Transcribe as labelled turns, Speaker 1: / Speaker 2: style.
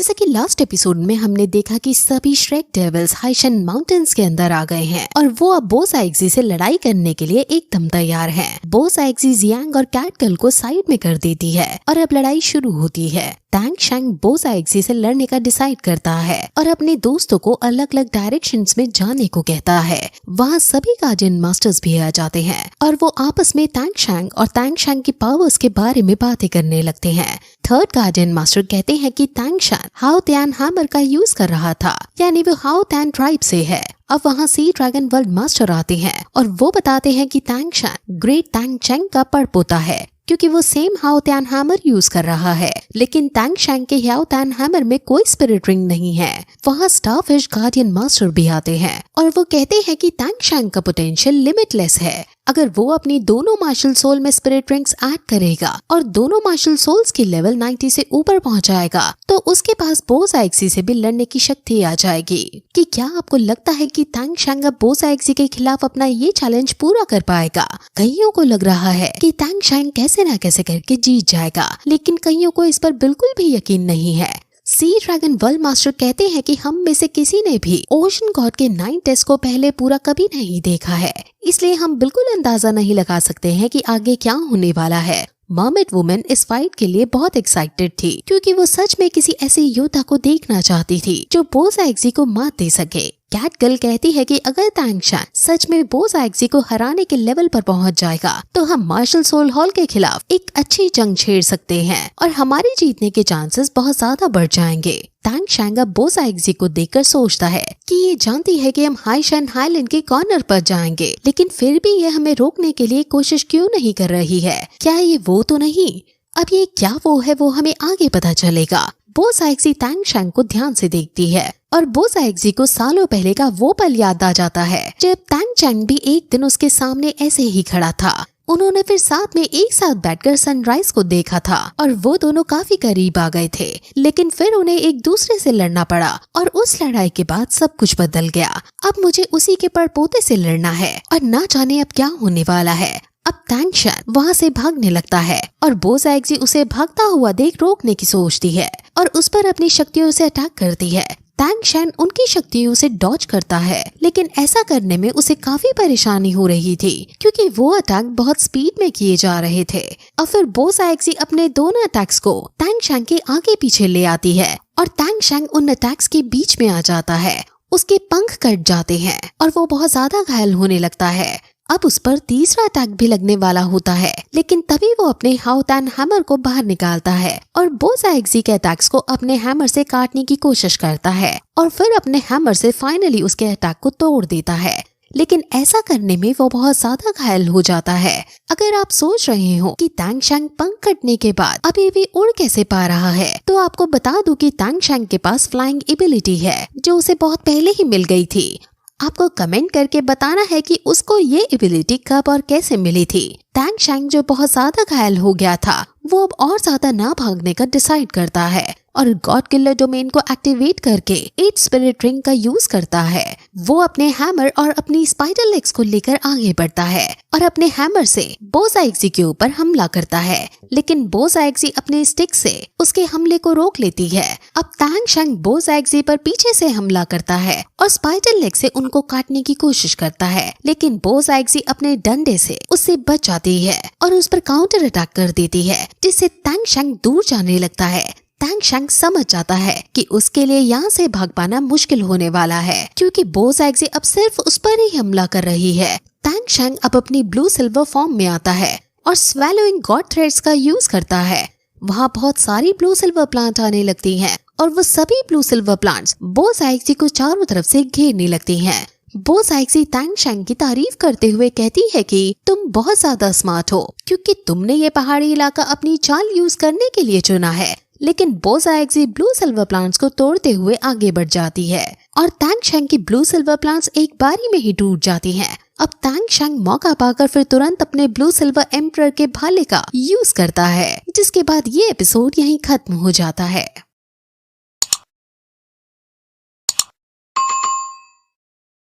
Speaker 1: जैसा कि last episode में हमने देखा कि सभी श्रेक डेविल्स हाइशन माउंटेन्स के अंदर आ गए हैं और वो अब बोस आइग्जी से लड़ाई करने के लिए एकदम तैयार हैं। बोस आइग्जी जियांग और कैटगर्ल को साइड में कर देती है और अब लड़ाई शुरू होती है। टैंग शैंग बोस आइग्जी से लड़ने का डिसाइड करता है और अपने दोस्तों को अलग अलग डायरेक्शंस में जाने को कहता है। वहाँ सभी गार्डियन मास्टर्स भी आ जाते हैं और वो आपस में टैंग शैंग और टैंग शैंग की पावर्स के बारे में बातें करने लगते हैं। थर्ड गार्डियन मास्टर कहते हैं कि टैंग शैंग हाओ त्यान हैमर का यूज कर रहा था, यानी वो हाओ त्यान ट्राइब से है। अब वहाँ सी ड्रैगन वर्ल्ड मास्टर आते हैं और वो बताते हैं कि टैंग शैंग ग्रेट टैंग चेंग का पड़पोता है क्योंकि वो सेम हाओ त्यान हैमर यूज कर रहा है, लेकिन टैंग शैंग के हाओ त्यान हैमर में कोई स्पिरिट रिंग नहीं है। वहाँ स्टारफिश गार्डियन मास्टर भी आते हैं और वो कहते हैं कि टैंग शैंग का पोटेंशियल लिमिटलेस है। अगर वो अपनी दोनों मार्शल सोल में स्पिरिट रिंग्स ऐड करेगा और दोनों मार्शल सोल्स की लेवल 90 से ऊपर पहुंचाएगा तो उसके पास बोस आइग्जी से भी लड़ने की शक्ति आ जाएगी। कि क्या आपको लगता है कि टैंग शैंग अब बोस आइग्जी के खिलाफ अपना ये चैलेंज पूरा कर पाएगा? कईयों को लग रहा है कि टैंग शैंग कैसे न कैसे करके जीत जाएगा, लेकिन कईयों को इस पर बिल्कुल भी यकीन नहीं है। सी ड्रैगन वर्ल्ड मास्टर कहते हैं कि हम में से किसी ने भी ओशन गॉड के 9 टेस्ट को पहले पूरा कभी नहीं देखा है, इसलिए हम बिल्कुल अंदाजा नहीं लगा सकते हैं कि आगे क्या होने वाला है। मर्मेड वुमेन इस फाइट के लिए बहुत एक्साइटेड थी क्योंकि वो सच में किसी ऐसे योद्धा को देखना चाहती थी जो बोस आइग्जी को मात दे सके। कैटगर्ल कहती है कि अगर टैंग शैंग सच में बोस आइग्जी को हराने के लेवल पर पहुंच जाएगा तो हम मार्शल सोल हॉल के खिलाफ एक अच्छी जंग छेड़ सकते हैं और हमारे जीतने के चांसेस बहुत ज्यादा बढ़ जाएंगे। टैंग शैंग अब बोस आइग्जी को देखकर सोचता है कि ये जानती है कि हम हाइशन हाईलैंड के कॉर्नर पर जाएंगे, लेकिन फिर भी ये हमें रोकने के लिए कोशिश क्यों नहीं कर रही है? क्या ये वो तो नहीं? अब ये क्या वो है वो हमें आगे पता चलेगा। बोस आइग्जी टैंग शैंग को ध्यान से देखती है और बोस आइग्जी को सालों पहले का वो पल याद आ जाता है जब टैंग शैंग भी एक दिन उसके सामने ऐसे ही खड़ा था। उन्होंने फिर साथ में एक साथ बैठकर सनराइज को देखा था और वो दोनों काफी करीब आ गए थे, लेकिन फिर उन्हें एक दूसरे से लड़ना पड़ा और उस लड़ाई के बाद सब कुछ बदल गया। अब मुझे उसी के पड़पोते से लड़ना है और ना जाने अब क्या होने वाला है। अब टैंग शैंग वहाँ से भागने लगता है और बोस आइग्जी उसे भागता हुआ देख रोकने की सोचती है और उस पर अपनी शक्तियों से अटैक करती है। टैंग शैंग उनकी शक्तियों से डॉज करता है, लेकिन ऐसा करने में उसे काफी परेशानी हो रही थी क्योंकि वो अटैक बहुत स्पीड में किए जा रहे थे। और फिर बोस आइग्जी अपने दोनों अटैक्स को टैंग शैंग के आगे पीछे ले आती है और टैंग शैंग उन अटैक्स के बीच में आ जाता है। उसके पंख कट जाते हैं और वो बहुत ज्यादा घायल होने लगता है। अब उस पर तीसरा अटैक भी लगने वाला होता है, लेकिन तभी वो अपने हाओ त्यान हैमर को बाहर निकालता है और बोस आइग्जी के अटैक्स को अपने हैमर से काटने की कोशिश करता है और फिर अपने हैमर से फाइनली उसके अटैक को तोड़ देता है। लेकिन ऐसा करने में वो बहुत ज्यादा घायल हो जाता है। अगर आप सोच रहे हो कि टैंग शैंग पंख कटने के बाद अभी भी उड़ कैसे पा रहा है, तो आपको बता दूं कि टैंग शैंग के पास फ्लाइंग एबिलिटी है जो उसे बहुत पहले ही मिल गई थी। आपको कमेंट करके बताना है कि उसको ये एबिलिटी कब और कैसे मिली थी। टैंग शैंग जो बहुत ज्यादा घायल हो गया था वो अब और ज्यादा ना भागने का डिसाइड करता है और गॉड किलर डोमेन को एक्टिवेट करके 8 स्पिरिट रिंग का यूज करता है। वो अपने हैमर और अपनी स्पाइडर लेग्स को लेकर आगे बढ़ता है और अपने हैमर से बोस आइग्जी के ऊपर हमला करता है, लेकिन बोस आइग्जी अपने स्टिक से उसके हमले को रोक लेती है। अब टैंग शैंग बोस आइग्जी पर पीछे से हमला करता है और स्पाइडर लेग से उनको काटने की कोशिश करता है, लेकिन बोस आइग्जी अपने डंडे से उससे बच जाती है और उस पर काउंटर अटैक कर देती है, जिससे टैंग शैंग दूर जाने लगता है। टैंग शैंग समझ जाता है कि उसके लिए यहाँ से भाग पाना मुश्किल होने वाला है क्योंकि बोस आइग्जी अब सिर्फ उस पर ही हमला कर रही है। टैंग शैंग अब अपनी ब्लू सिल्वर फॉर्म में आता है और स्वेलोइंग गॉड थ्रेड्स का यूज करता है। वहाँ बहुत सारी ब्लू सिल्वर प्लांट आने लगती हैं और वो सभी ब्लू सिल्वर प्लांट्स बोस आइग्जी को चारों तरफ से घेरने लगती हैं। बोस आइग्जी टैंग शैंग की तारीफ करते हुए कहती है कि तुम बहुत ज्यादा स्मार्ट हो क्योंकि तुमने ये पहाड़ी इलाका अपनी चाल यूज करने के लिए चुना है। लेकिन बोस आइग्जी ब्लू सिल्वर प्लांट्स को तोड़ते हुए आगे बढ़ जाती है और टैंग शैंग की ब्लू सिल्वर प्लांट्स एक बारी में ही टूट जाती हैं। अब टैंग शैंग मौका पाकर फिर तुरंत अपने ब्लू सिल्वर एम्परर के भाले का यूज करता है, जिसके बाद ये एपिसोड यहीं खत्म हो जाता है।